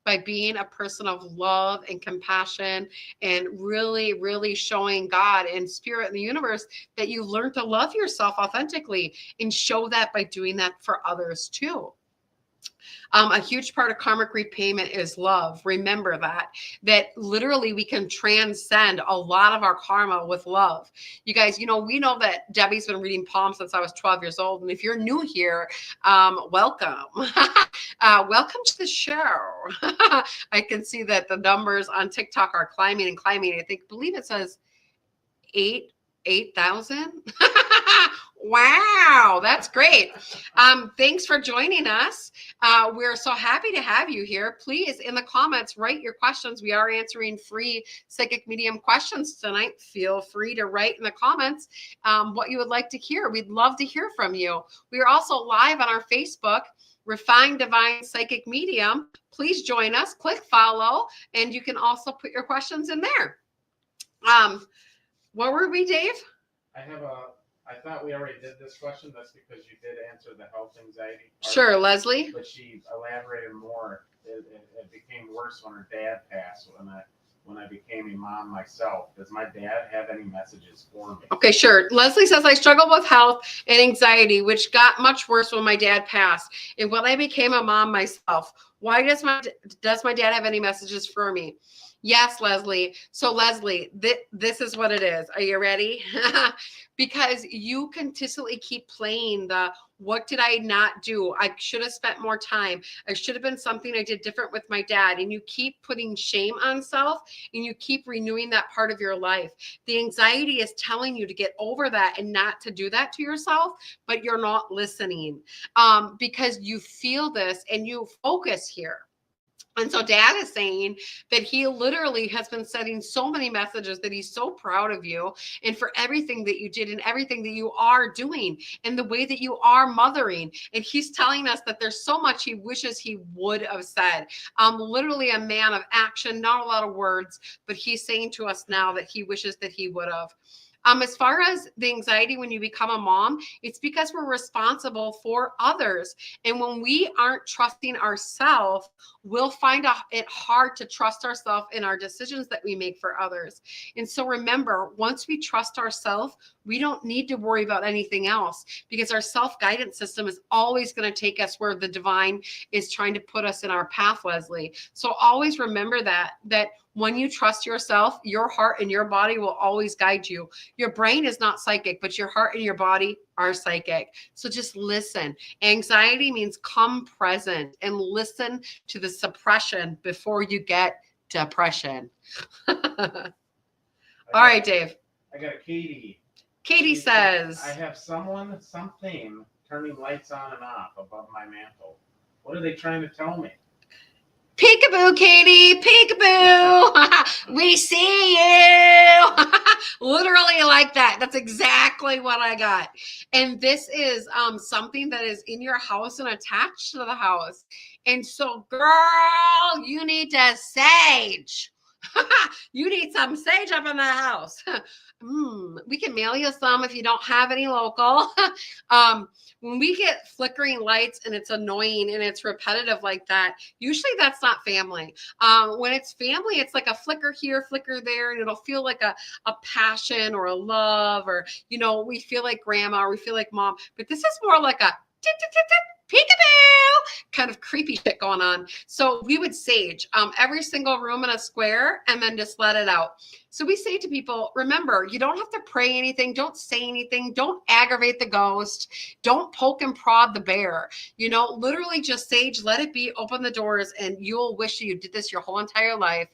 By being a person of love and compassion and really, really showing God and spirit in the universe that you learn to love yourself authentically and show that by doing that for others too. A huge part of karmic repayment is love. Remember that literally we can transcend a lot of our karma with love. You guys, you know, we know that Debbie's been reading palms since I was 12 years old. And if you're new here, welcome. Welcome to the show. I can see that the numbers on TikTok are climbing and climbing. I believe it says 8,000. Wow, that's great. Thanks for joining us. We're so happy to have you here. Please, in the comments, write your questions. We are answering free psychic medium questions tonight. Feel free to write in the comments what you would like to hear. We'd love to hear from you. We are also live on our Facebook, Refined Divine Psychic Medium. Please join us, click follow, and you can also put your questions in there. What were we, Dave? I thought we already did this question. That's because you did answer the health anxiety part. Sure, Leslie. But she elaborated more. It became worse when her dad passed. When I became a mom myself. Does my dad have any messages for me? Okay, sure. Leslie says, I struggled with health and anxiety, which got much worse when my dad passed. And when I became a mom myself, why does my dad have any messages for me? Yes, Leslie. So Leslie, this is what it is. Are you ready? Because you consistently keep playing the, what did I not do? I should have spent more time. I should have been something I did different with my dad. And you keep putting shame on self and you keep renewing that part of your life. The anxiety is telling you to get over that and not to do that to yourself, but you're not listening because you feel this and you focus here. And so dad is saying that he literally has been sending so many messages that he's so proud of you and for everything that you did and everything that you are doing and the way that you are mothering. And he's telling us that there's so much he wishes he would have said. Literally a man of action, not a lot of words, but he's saying to us now that he wishes that he would have. As far as the anxiety when you become a mom, it's because we're responsible for others. And when we aren't trusting ourselves, we'll find it hard to trust ourselves in our decisions that we make for others. And so remember, once we trust ourselves, we don't need to worry about anything else, because our self-guidance system is always going to take us where the divine is trying to put us in our path, Leslie. So always remember that when you trust yourself, your heart and your body will always guide you. Your brain is not psychic, but your heart and your body are psychic. So just listen. Anxiety means come present and listen to the suppression before you get depression. All right, Dave. I got a Katie. Katie says, I have something turning lights on and off above my mantle. What are they trying to tell me? peekaboo, Katie, peekaboo. We see you. Literally like that. That's exactly what I got. And this is something that is in your house and attached to the house. And so, girl, you need to sage. You need some sage up in the house. We can mail you some if you don't have any local. When we get flickering lights and it's annoying and it's repetitive like that, usually that's not family. When it's family, it's like a flicker here, flicker there, and it'll feel like a passion or a love, or, you know, we feel like grandma or we feel like mom. But this is more like a peekaboo kind of creepy shit going on. So we would sage every single room in a square and then just let it out. So we say to people, remember, you don't have to pray anything. Don't say anything. Don't aggravate the ghost. Don't poke and prod the bear. You know, literally just sage, let it be, open the doors, and you'll wish you did this your whole entire life.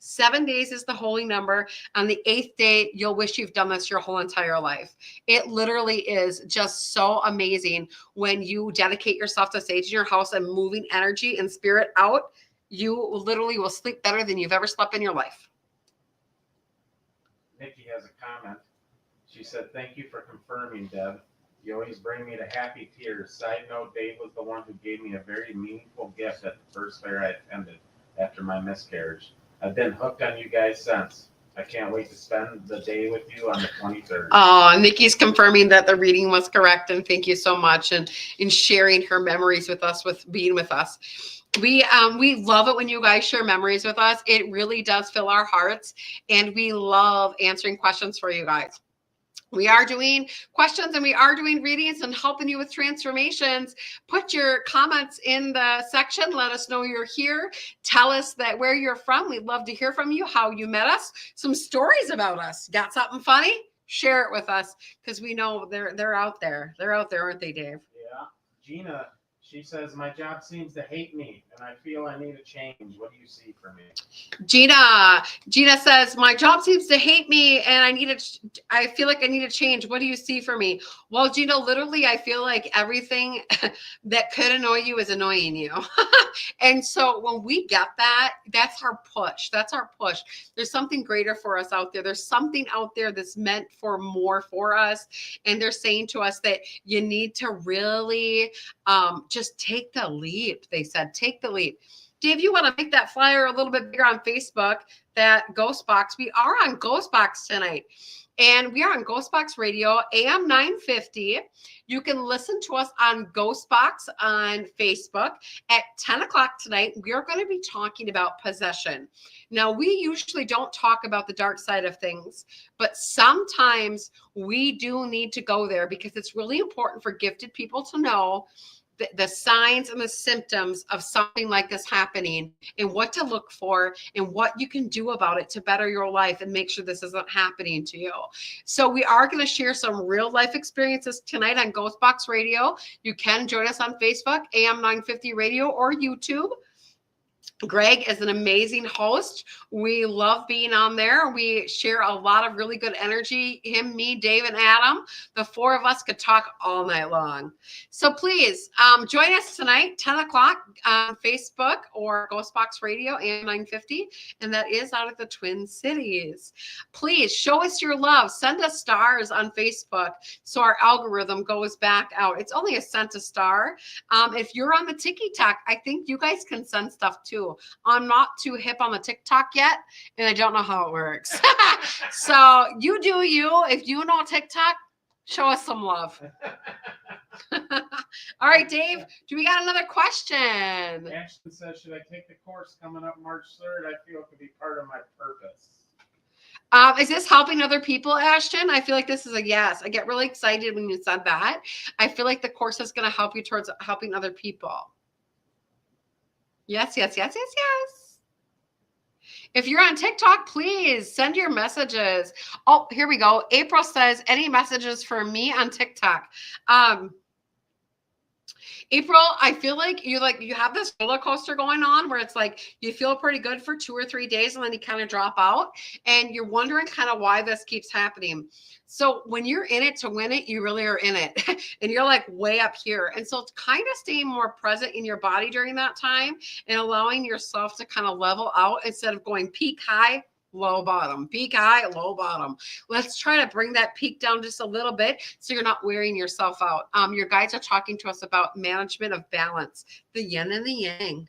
7 days is the holy number. On the 8th day, you'll wish you've done this your whole entire life. It literally is just so amazing when you dedicate yourself to sage in your house and moving energy and spirit out. You literally will sleep better than you've ever slept in your life. Nikki has a comment. She said, "Thank you for confirming, Deb. You always bring me to happy tears. Side note, Dave was the one who gave me a very meaningful gift at the first fair I attended after my miscarriage. I've been hooked on you guys since. I can't wait to spend the day with you on the 23rd. Oh, Nikki's confirming that the reading was correct, and thank you so much, and in sharing her memories with us, with being with us. We love it when you guys share memories with us. It really does fill our hearts, and we love answering questions for you guys. We are doing questions and we are doing readings and helping you with transformations. Put your comments in the section. Let us know you're here. Tell us that where you're from. We'd love to hear from you, how you met us, some stories about us. Got something funny? Share it with us, because we know they're out there. They're out there, aren't they, Dave? Yeah. Gina, she says, my job seems to hate me and I feel I need a change. What do you see for me? Gina says, my job seems to hate me and I feel like I need a change. What do you see for me? Well, Gina, literally, I feel like everything that could annoy you is annoying you. And so when we get that, that's our push. That's our push. There's something greater for us out there. There's something out there that's meant for more for us. And they're saying to us that you need to really just take the leap. They said, take the leap. Dave, you want to make that flyer a little bit bigger on Facebook, that Ghost Box. We are on Ghost Box tonight. And we are on Ghost Box Radio, AM 950. You can listen to us on Ghost Box on Facebook. At 10 o'clock tonight, we are going to be talking about possession. Now, we usually don't talk about the dark side of things, but sometimes we do need to go there, because it's really important for gifted people to know the signs and the symptoms of something like this happening, and what to look for and what you can do about it to better your life and make sure this isn't happening to you. So we are going to share some real life experiences tonight on Ghost Box Radio. You can join us on Facebook, AM 950 Radio, or YouTube. Greg is an amazing host. We love being on there. We share a lot of really good energy. Him, me, Dave, and Adam. The four of us could talk all night long. So please join us tonight, 10 o'clock on Facebook or Ghost Box Radio, AM 950. And that is out of the Twin Cities. Please show us your love. Send us stars on Facebook so our algorithm goes back out. It's only a cent a star. If you're on the TikTok, I think you guys can send stuff too. too. I'm not too hip on the TikTok yet, and I don't know how it works. So you do you. If you know TikTok, show us some love. All right, Dave, do we got another question? Ashton says, should I take the course coming up March 3rd? I feel it could be part of my purpose. Is this helping other people, Ashton? I feel like this is a yes. I get really excited when you said that. I feel like the course is going to help you towards helping other people. Yes, yes, yes, yes, yes. If you're on TikTok, please send your messages. Oh, here we go. April says, any messages for me on TikTok? April, I feel like you have this roller coaster going on where it's like you feel pretty good for 2 or 3 days and then you kind of drop out and you're wondering kind of why this keeps happening. So when you're in it to win it, you really are in it and you're like way up here. And so it's kind of staying more present in your body during that time and allowing yourself to kind of level out instead of going peak high, low bottom, peak high, low bottom. Let's try to bring that peak down just a little bit so you're not wearing yourself out. Your guides are talking to us about management of balance, the yin and the yang.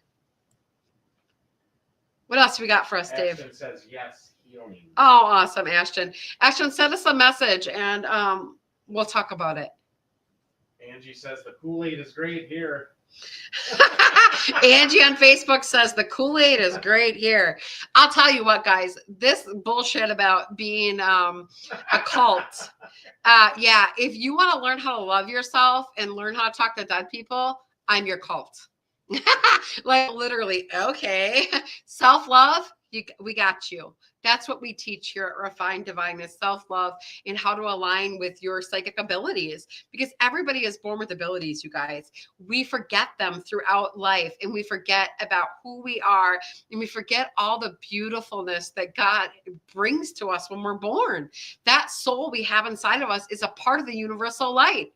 What else we got for us, Dave? Ashton says yes, healing. Oh, awesome, Ashton. Ashton, send us a message and we'll talk about it. Angie says the Kool-Aid is great here. Angie on Facebook says the Kool-Aid is great here. I'll tell you what, guys, this bullshit about being a cult. Yeah, if you want to learn how to love yourself and learn how to talk to dead people, I'm your cult. Like literally, okay. Self-love, we got you. That's what we teach here at Refined Divine is self-love and how to align with your psychic abilities, because everybody is born with abilities, you guys. We forget them throughout life and we forget about who we are and we forget all the beautifulness that God brings to us when we're born. That soul we have inside of us is a part of the universal light.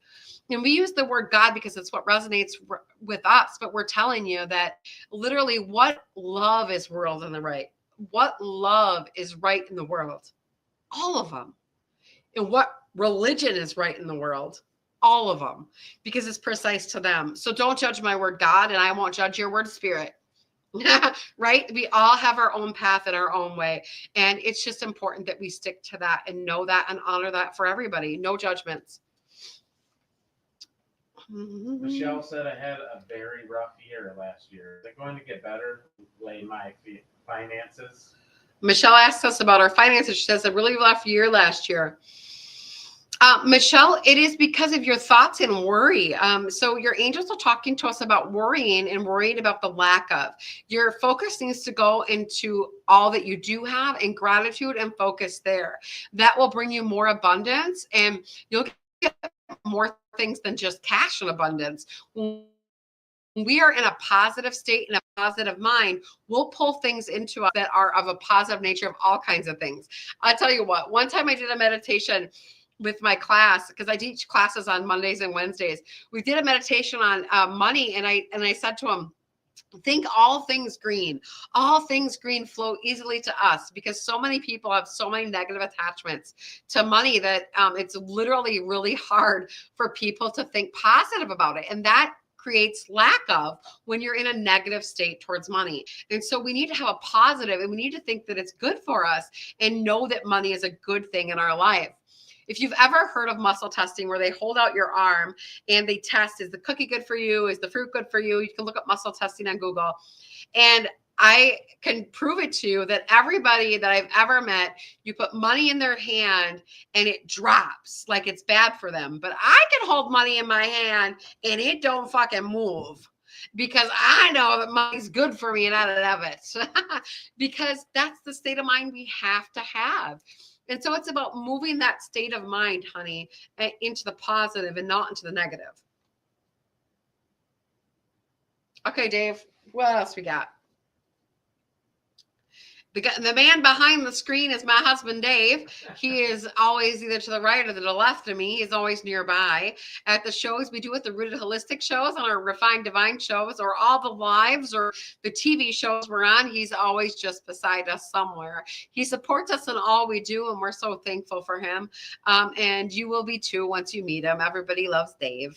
And we use the word God because it's what resonates with us, but we're telling you that literally what love is world in the right. What love is right in the world? All of them. And what religion is right in the world? All of them, because it's precise to them. So don't judge my word God, and I won't judge your word spirit. Right? We all have our own path and our own way. And it's just important that we stick to that and know that and honor that for everybody. No judgments. Michelle said I had a very rough year last year. Is it going to get better? Lay my finances. Michelle asked us about our finances. She says a really rough year last year. Michelle, it is because of your thoughts and worry. So your angels are talking to us about worrying and worrying about the lack of. Your focus needs to go into all that you do have and gratitude and focus there. That will bring you more abundance and you'll get more things than just cash in abundance. When we are in a positive state and a positive mind, we'll pull things into us that are of a positive nature of all kinds of things. I'll tell you what, one time I did a meditation with my class because I teach classes on Mondays and Wednesdays. We did a meditation on money, and I said to them, think all things green. All things green flow easily to us because so many people have so many negative attachments to money that it's literally really hard for people to think positive about it. And that creates lack of when you're in a negative state towards money. And so we need to have a positive and we need to think that it's good for us and know that money is a good thing in our life. If you've ever heard of muscle testing where they hold out your arm and they test, is the cookie good for you? Is the fruit good for you? You can look up muscle testing on Google. And I can prove it to you that everybody that I've ever met, you put money in their hand and it drops like it's bad for them. But I can hold money in my hand and it don't fucking move because I know that money's good for me and I love it. Because that's the state of mind we have to have. And so it's about moving that state of mind, honey, into the positive and not into the negative. Okay, Dave, what else we got? The man behind the screen is my husband, Dave. He is always either to the right or to the left of me. He's always nearby. At the shows we do with the Rooted Holistic shows, on our Refined Divine shows, or all the lives or the TV shows we're on, he's always just beside us somewhere. He supports us in all we do, and we're so thankful for him. And you will be too once you meet him. Everybody loves Dave.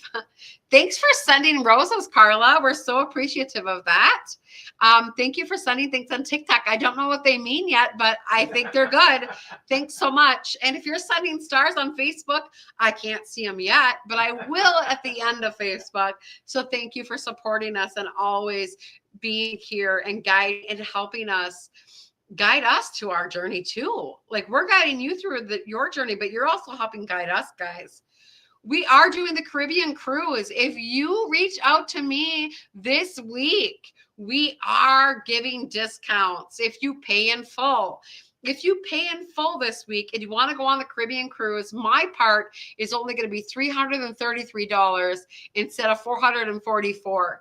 Thanks for sending roses, Carla. We're so appreciative of that. Thank you for sending things on TikTok. I don't know what they mean yet, but I think they're good. Thanks so much. And if you're sending stars on Facebook, I can't see them yet, but I will at the end of Facebook. So thank you for supporting us and always being here and helping us guide us to our journey too. Like, we're guiding you through your journey, but you're also helping guide us, guys. We are doing the Caribbean cruise. If you reach out to me this week, we are giving discounts if you pay in full. If you pay in full this week and you want to go on the Caribbean cruise, my part is only going to be $333 instead of $444.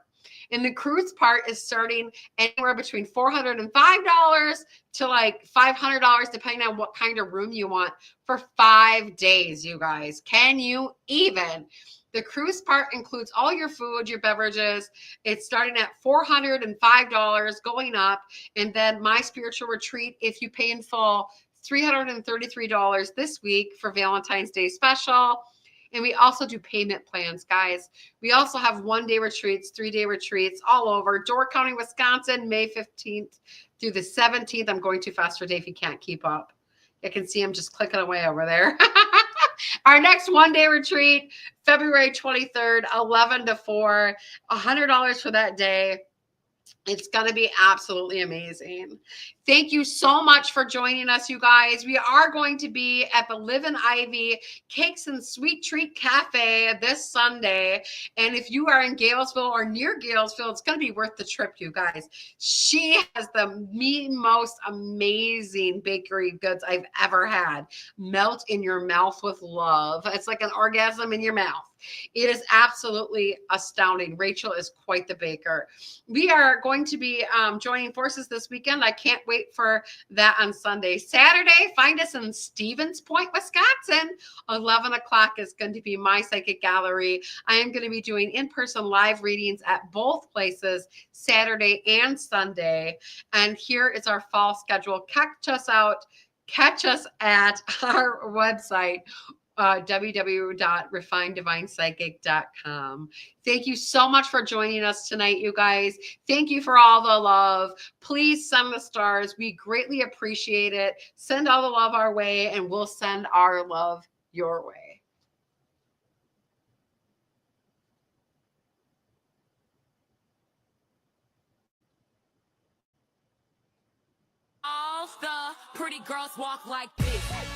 And the cruise part is starting anywhere between $405 to like $500, depending on what kind of room you want, for 5 days, you guys. Can you even? The cruise part includes all your food, your beverages. It's starting at $405 going up. And then my spiritual retreat, if you pay in full, $333 this week for Valentine's Day special. And we also do payment plans, guys. We also have 1-day retreats, 3-day retreats all over. Door County, Wisconsin, May 15th through the 17th. I'm going too fast for Dave. He can't keep up. I can see him just clicking away over there. Our next 1-day retreat, February 23rd, 11 to 4, $100 for that day. It's going to be absolutely amazing. Thank you so much for joining us, you guys. We are going to be at the Live in Ivy Cakes and Sweet Treat Cafe this Sunday. And if you are in Galesville or near Galesville, it's going to be worth the trip, you guys. She has the most amazing bakery goods I've ever had. Melt in your mouth with love. It's like an orgasm in your mouth. It is absolutely astounding. Rachel is quite the baker. We are going to be joining forces this weekend. I can't wait for that on Sunday. Saturday, find us in Stevens Point, Wisconsin. 11 o'clock is going to be my psychic gallery. I am going to be doing in-person live readings at both places, Saturday and Sunday. And here is our fall schedule. Catch us at our website, www.refinedivinepsychic.com. Thank you so much for joining us tonight, you guys. Thank you for all the love. Please send the stars. We greatly appreciate it. Send all the love our way, and we'll send our love your way. All the pretty girls walk like this.